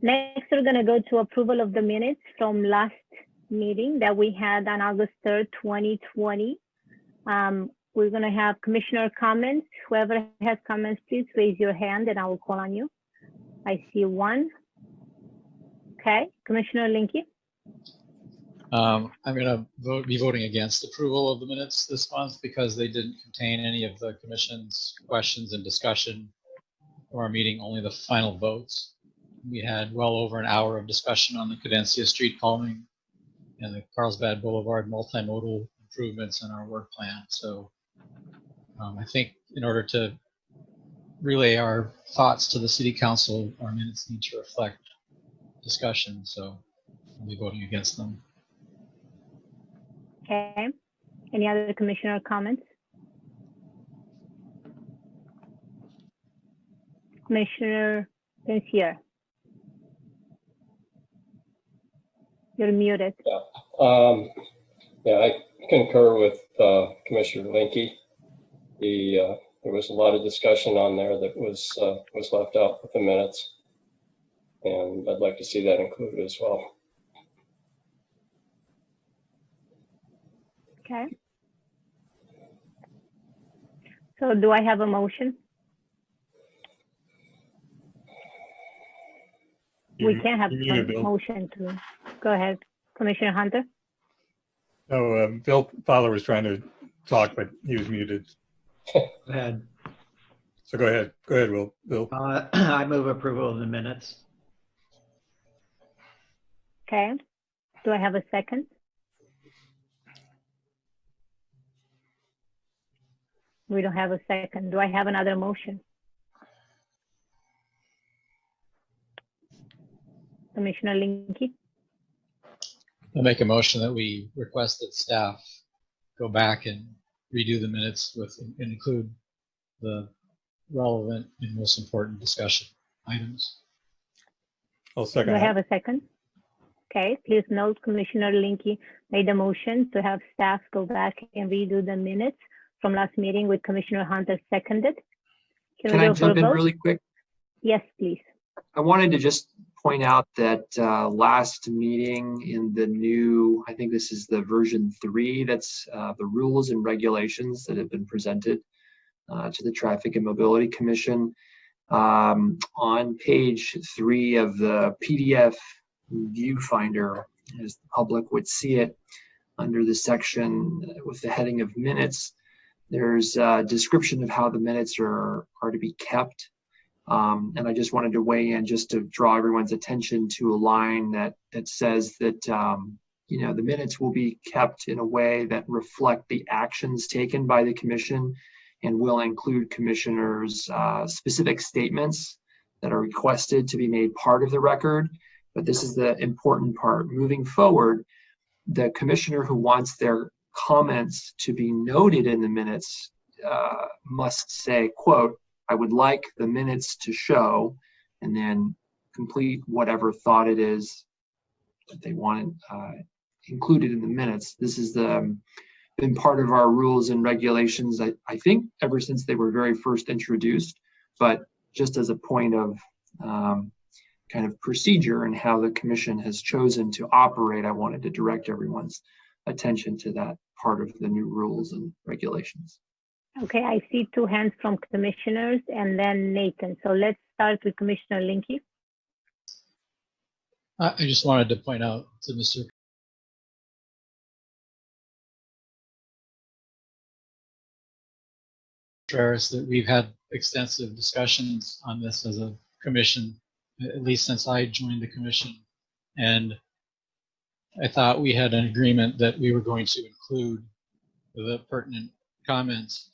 Next, we're going to go to approval of the minutes from last meeting that we had on August 3rd, 2020. We're going to have commissioner comments. Whoever has comments, please raise your hand and I will call on you. I see one. Okay, Commissioner Linke. I'm going to be voting against approval of the minutes this month because they didn't contain any of the commission's questions and discussion of our meeting, only the final votes. We had well over an hour of discussion on the Cadencia Street calming and the Carlsbad Boulevard multimodal improvements in our work plan. So I think in order to relay our thoughts to the City Council, our minutes need to reflect discussion. So I'll be voting against them. Okay. Any other commissioner comments? Commissioner Pensier. You're muted. Yeah, I concur with Commissioner Linke. There was a lot of discussion on there that was left out with the minutes, and I'd like to see that included as well. Okay. So do I have a motion? We can have a motion to go ahead. Commissioner Hunter. No, Bill Fowler was trying to talk, but he was muted. Go ahead. So go ahead. Go ahead, Bill. I move approval of the minutes. Okay. Do I have a second? We don't have a second. Do I have another motion? Commissioner Linke. I'll make a motion that we request that staff go back and redo the minutes and include the relevant and most important discussion items. I'll second. Do I have a second? Okay, please note Commissioner Linke made a motion to have staff go back and redo the minutes from last meeting with Commissioner Hunter seconded. Can I jump in really quick? Yes, please. I wanted to just point out that last meeting in the new, I think this is the version 3, that's the rules and regulations that have been presented to the Traffic and Mobility Commission. On page 3 of the PDF viewfinder, as the public would see it, under the section with the heading of minutes, there's a description of how the minutes are to be kept. And I just wanted to weigh in just to draw everyone's attention to a line that says that the minutes will be kept in a way that reflect the actions taken by the commission and will include commissioners' specific statements that are requested to be made part of the record. But this is the important part. Moving forward, the commissioner who wants their comments to be noted in the minutes must say, quote, "I would like the minutes to show," and then complete whatever thought it is that they want included in the minutes. This has been part of our rules and regulations, I think, ever since they were very first introduced, but just as a point of kind of procedure and how the commission has chosen to operate, I wanted to direct everyone's attention to that part of the new rules and regulations. Okay, I see 2 hands from commissioners and then Nathan. So let's start with Commissioner Linke. I just wanted to point out to Mr. Contreras that we've had extensive discussions on this as a commission, at least since I joined the commission. And I thought we had an agreement that we were going to include the pertinent comments.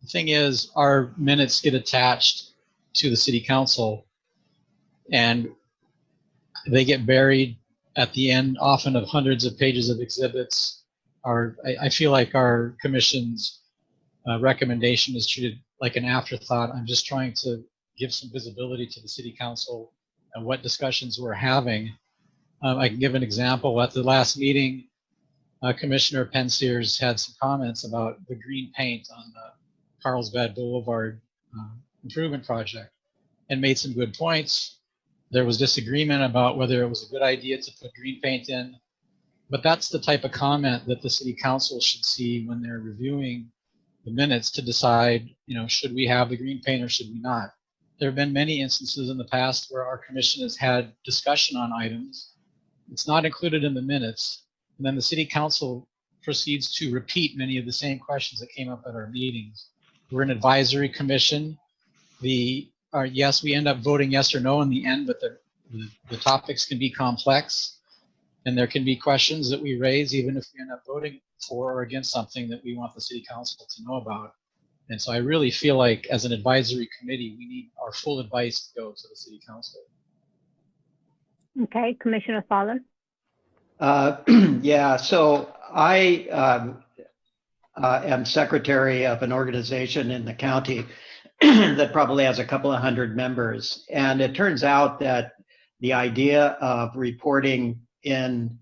The thing is, our minutes get attached to the City Council and they get buried at the end, often of hundreds of pages of exhibits. I feel like our commission's recommendation is treated like an afterthought. I'm just trying to give some visibility to the City Council and what discussions we're having. I can give an example. At the last meeting, Commissioner Pensiers had some comments about the green paint on the Carlsbad Boulevard improvement project and made some good points. There was disagreement about whether it was a good idea to put green paint in, but that's the type of comment that the city council should see when they're reviewing the minutes to decide, should we have the green paint or should we not? There have been many instances in the past where our commission has had discussion on items. It's not included in the minutes, and then the city council proceeds to repeat many of the same questions that came up at our meetings. We're an advisory commission. Yes, we end up voting yes or no in the end, but the topics can be complex, and there can be questions that we raise even if we end up voting for or against something that we want the city council to know about. And so I really feel like as an advisory committee, we need our full advice to go to the city council. Okay, Commissioner Fowler. Yeah, so I am secretary of an organization in the county that probably has a couple of hundred members. And it turns out that the idea of reporting in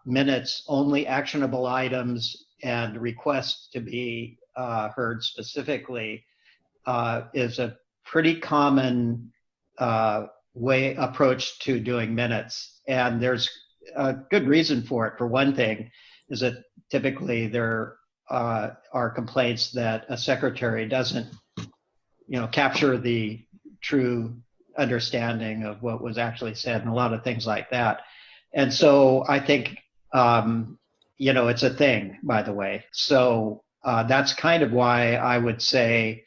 minutes only actionable items and requests to be heard specifically is a pretty common approach to doing minutes. And there's a good reason for it. For one thing, is that typically there are complaints that a secretary doesn't, capture the true understanding of what was actually said and a lot of things like that. And so I think, it's a thing, by the way. So that's kind of why I would say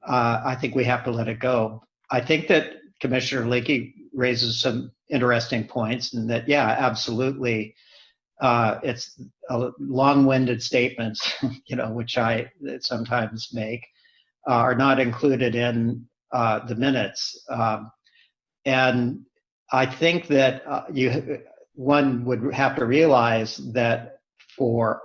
I think we have to let it go. I think that Commissioner Leakey raises some interesting points, and that, yeah, absolutely, it's long-winded statements, which I sometimes make, are not included in the minutes. And I think that one would have to realize that for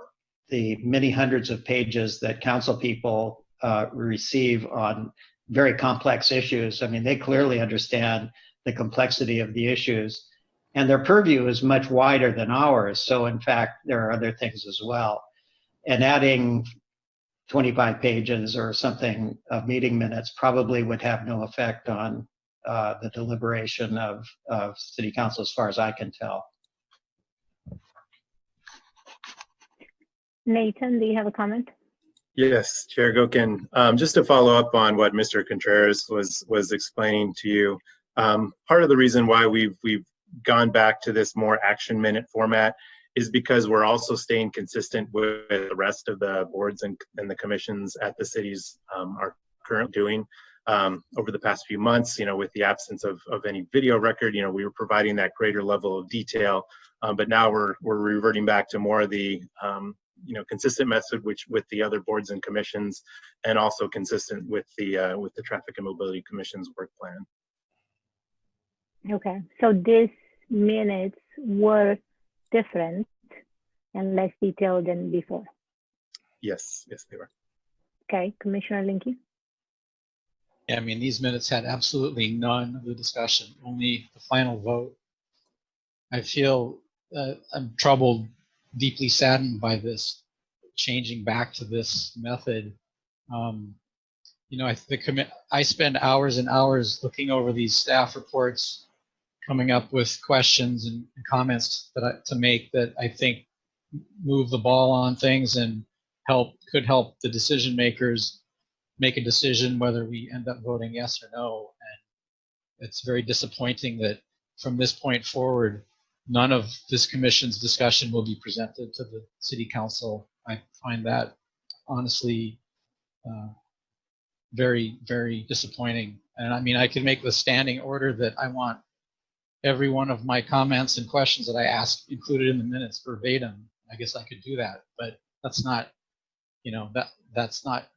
the many hundreds of pages that council people receive on very complex issues, I mean, they clearly understand the complexity of the issues, and their purview is much wider than ours. So in fact, there are other things as well. And adding 25 pages or something of meeting minutes probably would have no effect on the deliberation of city council, as far as I can tell. Nathan, do you have a comment? Yes, Chair Gokin. Just to follow up on what Mr. Contreras was explaining to you, part of the reason why we've gone back to this more action minute format is because we're also staying consistent with the rest of the boards and the commissions at the cities are currently doing. Over the past few months, with the absence of any video record, we were providing that greater level of detail, but now we're reverting back to more of the consistent method with the other boards and commissions, and also consistent with the Traffic and Mobility Commission's work plan. Okay, so these minutes were different and less detailed than before. Yes, they were. Okay, Commissioner Linke. Yeah, I mean, these minutes had absolutely none of the discussion, only the final vote. I feel I'm troubled, deeply saddened by this changing back to this method. I spend hours and hours looking over these staff reports, coming up with questions and comments to make that I think move the ball on things and could help the decision makers make a decision whether we end up voting yes or no. And it's very disappointing that from this point forward, none of this commission's discussion will be presented to the city council. I find that honestly very, very disappointing. And I mean, I could make the standing order that I want every one of my comments and questions that I ask included in the minutes verbatim. I guess I could do that, but that's not,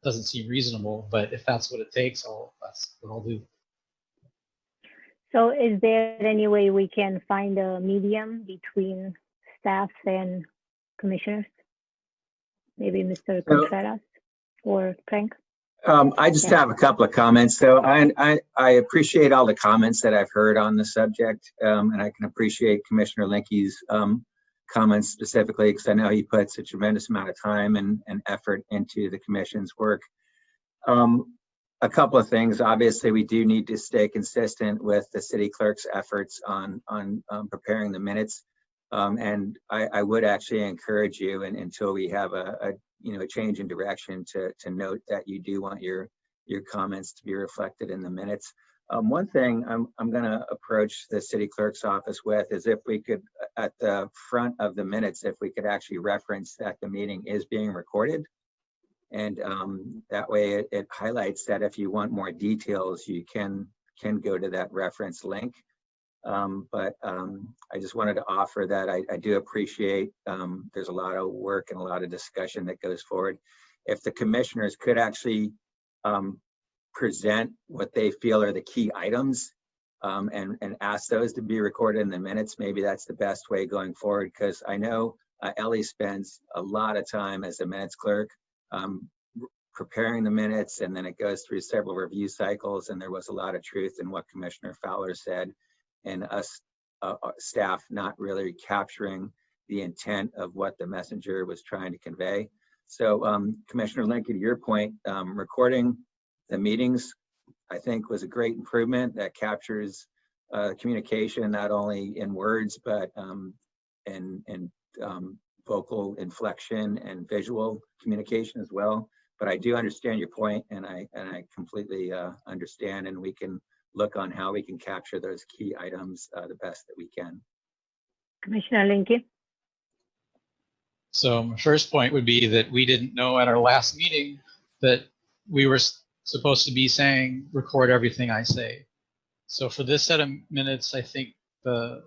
doesn't seem reasonable. But if that's what it takes, that's what I'll do. So is there any way we can find a medium between staff and commissioners? Maybe Mr. Contreras or Frank? I just have a couple of comments. So I appreciate all the comments that I've heard on the subject, and I can appreciate Commissioner Linke's comments specifically because I know he puts a tremendous amount of time and effort into the commission's work. a couple of things. Obviously, we do need to stay consistent with the city clerk's efforts on preparing the minutes. And I would actually encourage you, and until we have a change in direction, to note that you do want your comments to be reflected in the minutes. One thing I'm going to approach the city clerk's office with is if we could, at the front of the minutes, if we could actually reference that the meeting is being recorded. And that way it highlights that if you want more details, you can go to that reference link. But I just wanted to offer that I do appreciate there's a lot of work and a lot of discussion that goes forward. If the commissioners could actually present what they feel are the key items and ask those to be recorded in the minutes, maybe that's the best way going forward, because I know Ellie spends a lot of time as a minutes clerk preparing the minutes, and then it goes through several review cycles, and there was a lot of truth in what Commissioner Fowler said, and us staff not really capturing the intent of what the messenger was trying to convey. So Commissioner Lincoln, to your point, recording the meetings, I think, was a great improvement that captures communication, not only in words, but in vocal inflection and visual communication as well. But I do understand your point, and I completely understand, and we can look on how we can capture those key items the best that we can. Commissioner Linke. So my first point would be that we didn't know at our last meeting that we were supposed to be saying record everything I say. So for this set of minutes, I think the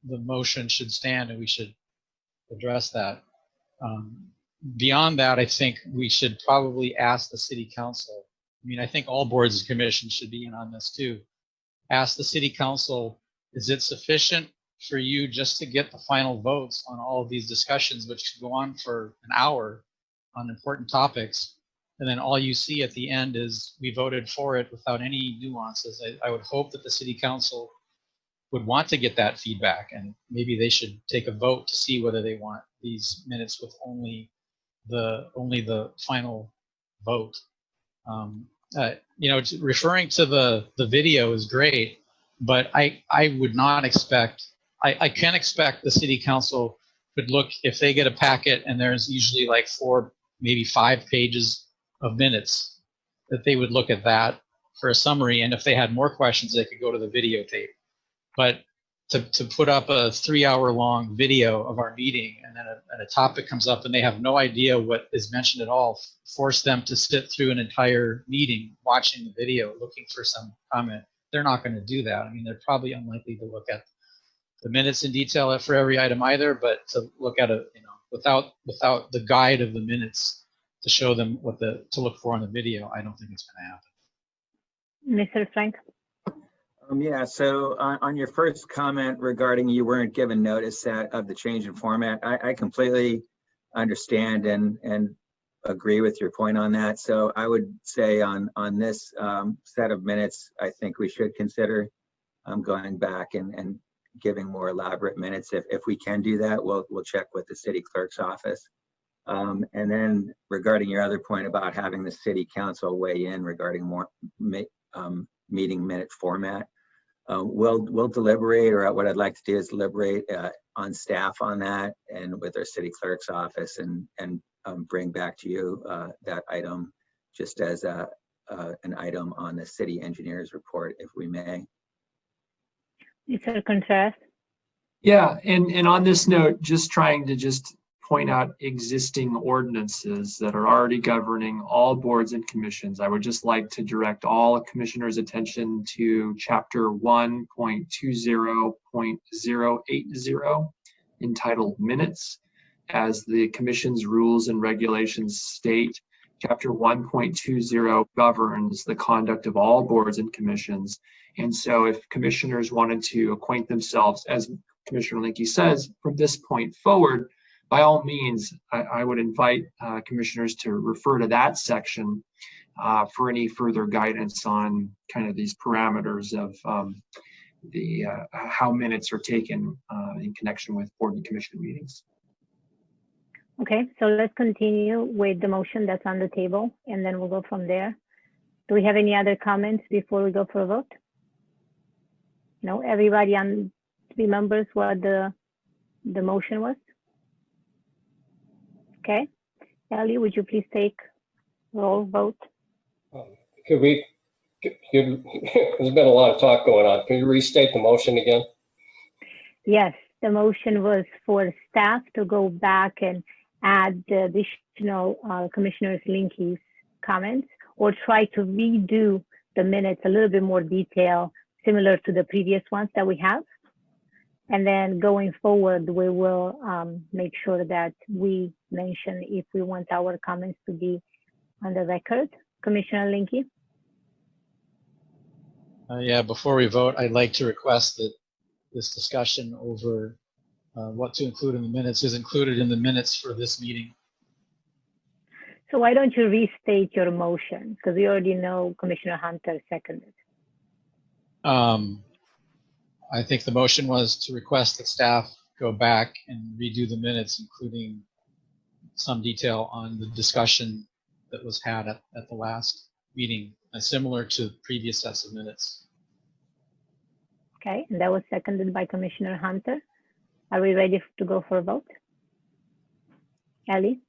motion should stand, and we should address that. Beyond that, I think we should probably ask the city council. I mean, I think all boards and commissions should be in on this too. Ask the city council, is it sufficient for you just to get the final votes on all of these discussions, which could go on for an hour on important topics, and then all you see at the end is we voted for it without any nuances? I would hope that the city council would want to get that feedback, and maybe they should take a vote to see whether they want these minutes with only the final vote. Referring to the video is great, but I would not expect, I can expect the city council could look, if they get a packet and there's usually like 4, maybe 5 pages of minutes, that they would look at that for a summary, and if they had more questions, they could go to the videotape. But to put up a 3-hour-long video of our meeting, and then a topic comes up and they have no idea what is mentioned at all, force them to sit through an entire meeting watching the video looking for some comment. They're not going to do that. I mean, they're probably unlikely to look at the minutes in detail for every item either, but to look at it, without the guide of the minutes to show them what to look for on the video, I don't think it's going to happen. Mr. Frank. Yeah, so on your first comment regarding you weren't given notice of the change in format, I completely understand and agree with your point on that. So I would say on this set of minutes, I think we should consider going back and giving more elaborate minutes. If we can do that, we'll check with the city clerk's office. And then regarding your other point about having the city council weigh in regarding more meeting minute format, we'll deliberate, or what I'd like to do is deliberate on staff on that and with our city clerk's office, and bring back to you that item just as an item on the city engineer's report, if we may. Mr. Contreras. Yeah, and on this note, just trying to point out existing ordinances that are already governing all boards and commissions. I would just like to direct all commissioners' attention to chapter 1.20.080 entitled Minutes. As the commission's rules and regulations state, chapter 1.20 governs the conduct of all boards and commissions. And so if commissioners wanted to acquaint themselves, as Commissioner Linke says, from this point forward, by all means, I would invite commissioners to refer to that section for any further guidance on kind of these parameters of how minutes are taken in connection with board and commission meetings. Okay, so let's continue with the motion that's on the table, and then we'll go from there. Do we have any other comments before we go for a vote? No, everybody remembers what the motion was? Okay. Ellie, would you please take roll vote? Could we, there's been a lot of talk going on. Can you restate the motion again? Yes, the motion was for staff to go back and add the additional Commissioner Linke's comments, or try to redo the minutes a little bit more detail, similar to the previous ones that we have. And then going forward, we will make sure that we mention if we want our comments to be on the record. Commissioner Linke? Yeah, before we vote, I'd like to request that this discussion over what to include in the minutes is included in the minutes for this meeting. So why don't you restate your motion? Because we already know Commissioner Hunter seconded. I think the motion was to request that staff go back and redo the minutes, including some detail on the discussion that was had at the last meeting, similar to previous sets of minutes. Okay, and that was seconded by Commissioner Hunter. Are we ready to go for a vote? Ellie?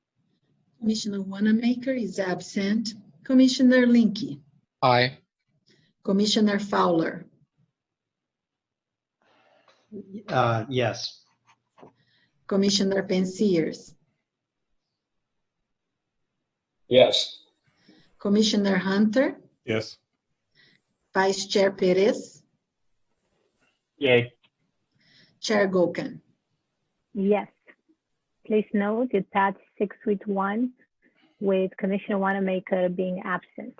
Commissioner Wanamaker is absent. Commissioner Linke. Aye. Commissioner Fowler. Yes. Commissioner Pensiers. Yes. Commissioner Hunter. Yes. Vice Chair Perez. Yay. Chair Goken. Yes. Please note it passed 6-1 with Commissioner Wanamaker being absent.